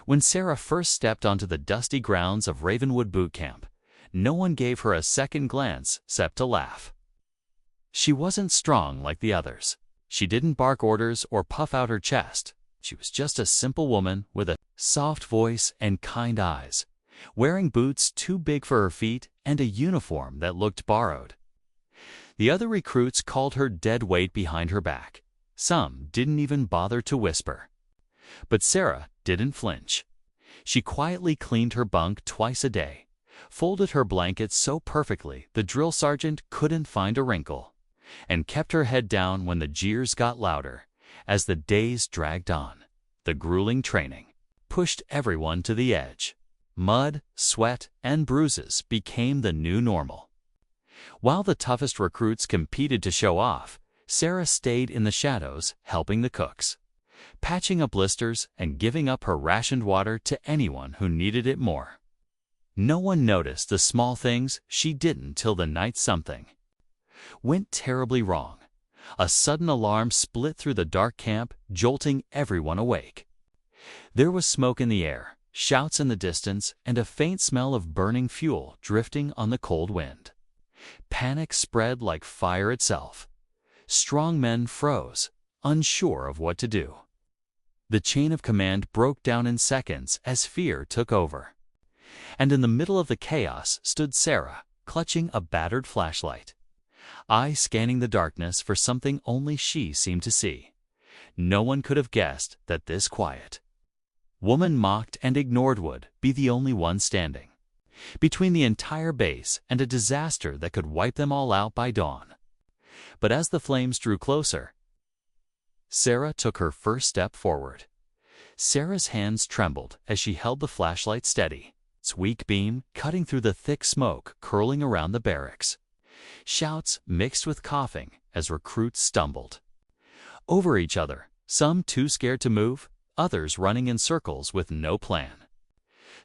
When Sarah first stepped onto the dusty grounds of Ravenwood Boot Camp, no one gave her a second glance except to laugh. She wasn't strong like the others. She didn't bark orders or puff out her chest. She was just a simple woman with a soft voice and kind eyes, wearing boots too big for her feet and a uniform that looked borrowed. The other recruits called her dead weight behind her back. Some didn't even bother to whisper. But Sarah didn't flinch. She quietly cleaned her bunk twice a day, folded her blankets so perfectly the drill sergeant couldn't find a wrinkle, and kept her head down when the jeers got louder. As the days dragged on, the grueling training pushed everyone to the edge. Mud, sweat, and bruises became the new normal. While the toughest recruits competed to show off, Sarah stayed in the shadows helping the cooks, patching up blisters and giving up her rationed water to anyone who needed it more. No one noticed the small things she didn't till the night something went terribly wrong. A sudden alarm split through the dark camp, jolting everyone awake. There was smoke in the air, shouts in the distance, and a faint smell of burning fuel drifting on the cold wind. Panic spread like fire itself. Strong men froze, unsure of what to do. The chain of command broke down in seconds as fear took over. And in the middle of the chaos stood Sarah, clutching a battered flashlight, eyes scanning the darkness for something only she seemed to see. No one could have guessed that this quiet woman mocked and ignored would be the only one standing between the entire base and a disaster that could wipe them all out by dawn. But as the flames drew closer, Sarah took her first step forward. Sarah's hands trembled as she held the flashlight steady, its weak beam cutting through the thick smoke curling around the barracks. Shouts mixed with coughing as recruits stumbled over each other, some too scared to move, others running in circles with no plan.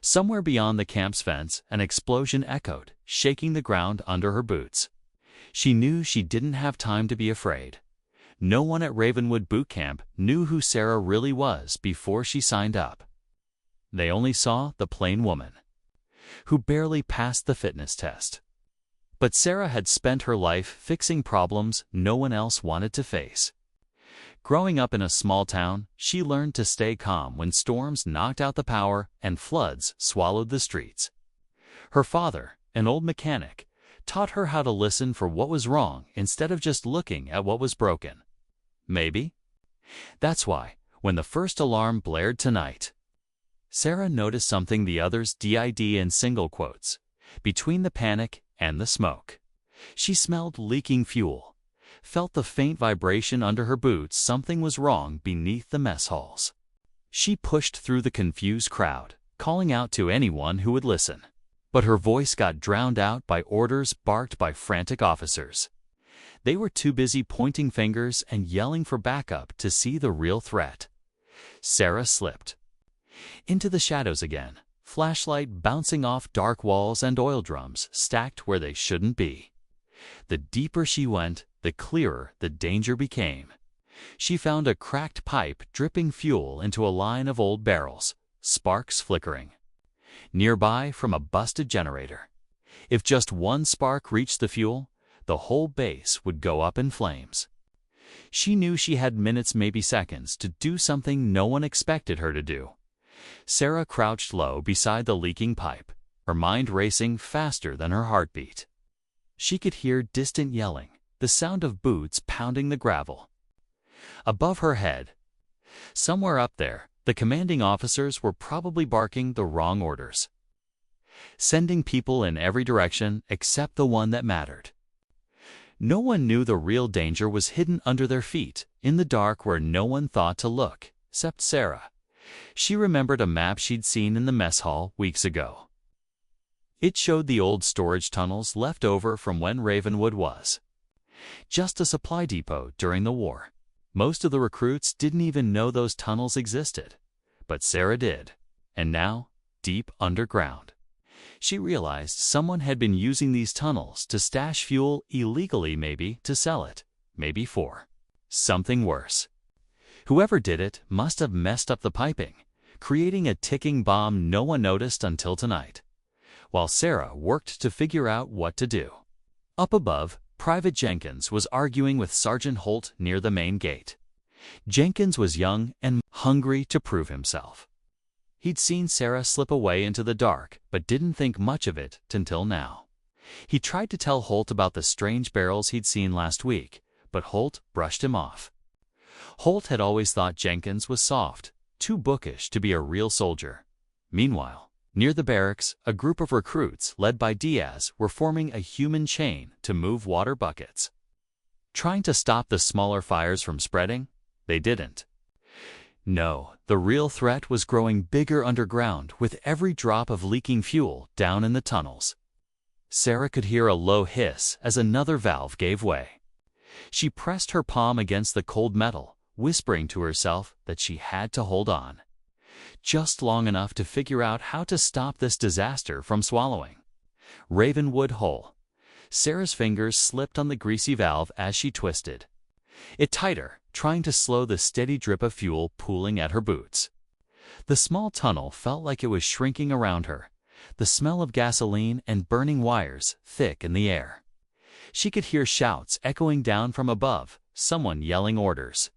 Somewhere beyond the camp's fence, an explosion echoed, shaking the ground under her boots. She knew she didn't have time to be afraid. No one at Ravenwood Boot Camp knew who Sarah really was before she signed up. They only saw the plain woman who barely passed the fitness test. But Sarah had spent her life fixing problems no one else wanted to face. Growing up in a small town, she learned to stay calm when storms knocked out the power and floods swallowed the streets. Her father, an old mechanic, taught her how to listen for what was wrong instead of just looking at what was broken. Maybe that's why, when the first alarm blared tonight, Sarah noticed something the others did in single quotes. Between the panic and the smoke, she smelled leaking fuel, felt the faint vibration under her boots. Something was wrong beneath the mess halls. She pushed through the confused crowd, calling out to anyone who would listen. But her voice got drowned out by orders barked by frantic officers. They were too busy pointing fingers and yelling for backup to see the real threat. Sarah slipped into the shadows again, flashlight bouncing off dark walls and oil drums stacked where they shouldn't be. The deeper she went, the clearer the danger became. She found a cracked pipe dripping fuel into a line of old barrels, sparks flickering nearby from a busted generator. If just one spark reached the fuel, the whole base would go up in flames. She knew she had minutes, maybe seconds, to do something no one expected her to do. Sarah crouched low beside the leaking pipe, her mind racing faster than her heartbeat. She could hear distant yelling, the sound of boots pounding the gravel. Above her head, somewhere up there, the commanding officers were probably barking the wrong orders, sending people in every direction except the one that mattered. No one knew the real danger was hidden under their feet, in the dark where no one thought to look, except Sarah. She remembered a map she'd seen in the mess hall weeks ago. It showed the old storage tunnels left over from when Ravenwood was just a supply depot during the war. Most of the recruits didn't even know those tunnels existed, but Sarah did. And now, deep underground, she realized someone had been using these tunnels to stash fuel illegally, maybe to sell it, maybe for something worse. Whoever did it must have messed up the piping, creating a ticking bomb no one noticed until tonight, while Sarah worked to figure out what to do. Up above, Private Jenkins was arguing with Sergeant Holt near the main gate. Jenkins was young and hungry to prove himself. He'd seen Sarah slip away into the dark, but didn't think much of it until now. He tried to tell Holt about the strange barrels he'd seen last week, but Holt brushed him off. Holt had always thought Jenkins was soft, too bookish to be a real soldier. Meanwhile, near the barracks, a group of recruits led by Diaz were forming a human chain to move water buckets. Trying to stop the smaller fires from spreading, they didn't. No, the real threat was growing bigger underground with every drop of leaking fuel down in the tunnels. Sarah could hear a low hiss as another valve gave way. She pressed her palm against the cold metal, whispering to herself that she had to hold on. Just long enough to figure out how to stop this disaster from swallowing. Ravenwood Hole. Sarah's fingers slipped on the greasy valve as she twisted it tighter, trying to slow the steady drip of fuel pooling at her boots. The small tunnel felt like it was shrinking around her, the smell of gasoline and burning wires thick in the air. She could hear shouts echoing down from above, someone yelling orders.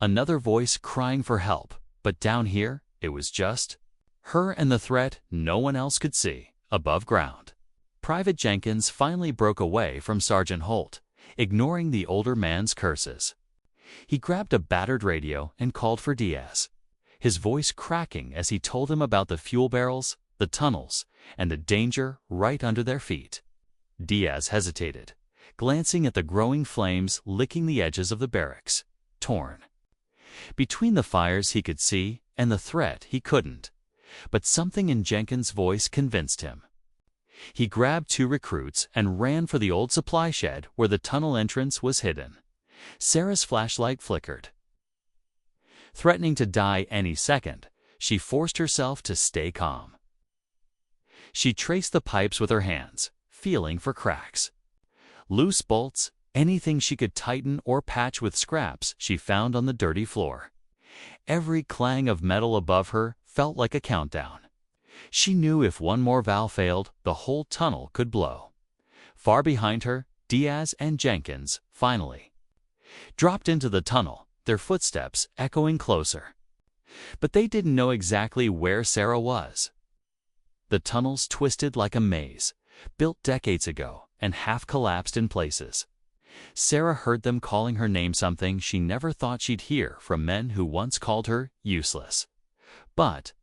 Another voice crying for help, but down here, it was just her and the threat no one else could see, above ground. Private Jenkins finally broke away from Sergeant Holt, ignoring the older man's curses. He grabbed a battered radio and called for Diaz, his voice cracking as he told him about the fuel barrels, the tunnels, and the danger right under their feet. Diaz hesitated, glancing at the growing flames licking the edges of the barracks, torn. Between the fires he could see and the threat he couldn't, but something in Jenkins' voice convinced him. He grabbed two recruits and ran for the old supply shed where the tunnel entrance was hidden. Sarah's flashlight flickered. Threatening to die any second, she forced herself to stay calm. She traced the pipes with her hands, feeling for cracks. Loose bolts, anything she could tighten or patch with scraps she found on the dirty floor. Every clang of metal above her felt like a countdown. She knew if one more valve failed, the whole tunnel could blow. Far behind her, Diaz and Jenkins, finally, dropped into the tunnel, their footsteps echoing closer. But they didn't know exactly where Sarah was. The tunnels twisted like a maze, built decades ago and half collapsed in places. Sarah heard them calling her name, something she never thought she'd hear from men who once called her useless. But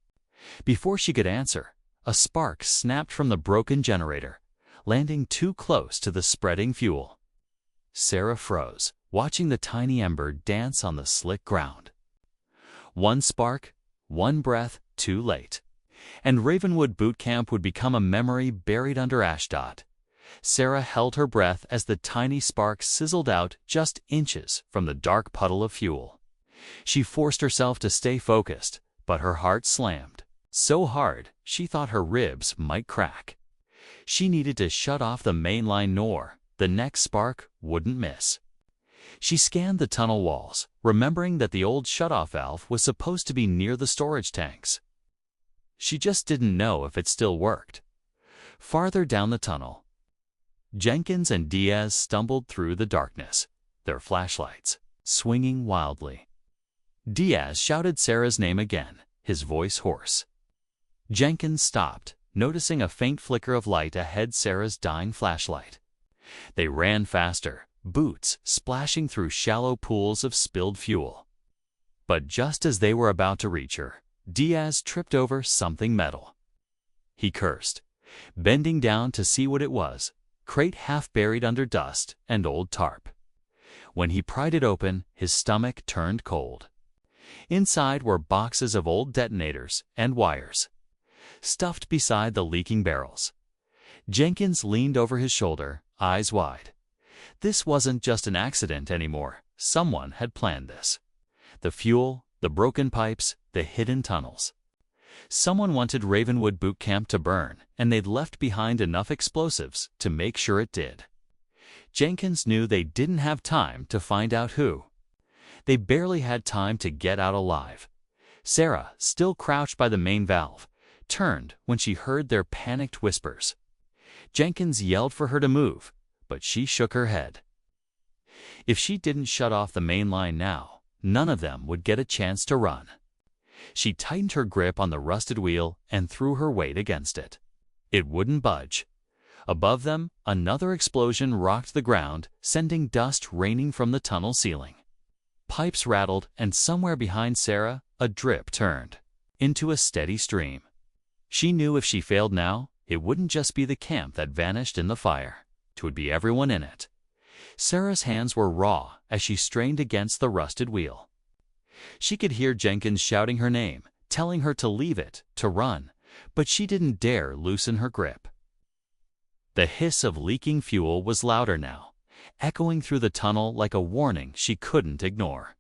before she could answer, a spark snapped from the broken generator, landing too close to the spreading fuel. Sarah froze, watching the tiny ember dance on the slick ground. One spark, one breath too late, and Ravenwood Boot Camp would become a memory buried under ashdot. Sarah held her breath as the tiny spark sizzled out just inches from the dark puddle of fuel. She forced herself to stay focused, but her heart slammed so hard she thought her ribs might crack. She needed to shut off the mainline nor the next spark wouldn't miss. She scanned the tunnel walls, remembering that the old shutoff valve was supposed to be near the storage tanks. She just didn't know if it still worked. Farther down the tunnel, Jenkins and Diaz stumbled through the darkness, their flashlights swinging wildly. Diaz shouted Sarah's name again, his voice hoarse. Jenkins stopped, noticing a faint flicker of light ahead, Sarah's dying flashlight. They ran faster, boots splashing through shallow pools of spilled fuel. But just as they were about to reach her, Diaz tripped over something metal. He cursed, bending down to see what it was, crate half buried under dust and old tarp. When he pried it open, his stomach turned cold. Inside were boxes of old detonators and wires, stuffed beside the leaking barrels. Jenkins leaned over his shoulder, eyes wide. This wasn't just an accident anymore. Someone had planned this. The fuel, the broken pipes, the hidden tunnels. Someone wanted Ravenwood Boot Camp to burn, and they'd left behind enough explosives to make sure it did. Jenkins knew they didn't have time to find out who. They barely had time to get out alive. Sarah, still crouched by the main valve, turned when she heard their panicked whispers. Jenkins yelled for her to move, but she shook her head. If she didn't shut off the main line now, none of them would get a chance to run. She tightened her grip on the rusted wheel and threw her weight against it. It wouldn't budge. Above them, another explosion rocked the ground, sending dust raining from the tunnel ceiling. Pipes rattled, and somewhere behind Sarah, a drip turned into a steady stream. She knew if she failed now, it wouldn't just be the camp that vanished in the fire. It would be everyone in it. Sarah's hands were raw as she strained against the rusted wheel. She could hear Jenkins shouting her name, telling her to leave it, to run, but she didn't dare loosen her grip. The hiss of leaking fuel was louder now, echoing through the tunnel like a warning she couldn't ignore.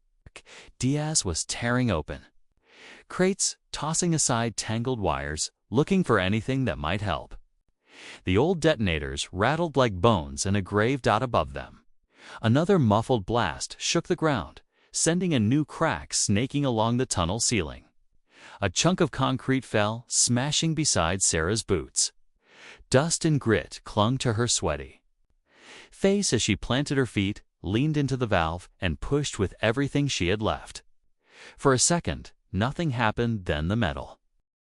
Diaz was tearing open crates, tossing aside tangled wires, looking for anything that might help. The old detonators rattled like bones in a grave dot above them. Another muffled blast shook the ground, sending a new crack snaking along the tunnel ceiling. A chunk of concrete fell, smashing beside Sarah's boots. Dust and grit clung to her sweaty face as she planted her feet, leaned into the valve, and pushed with everything she had left. For a second, nothing happened, then the metal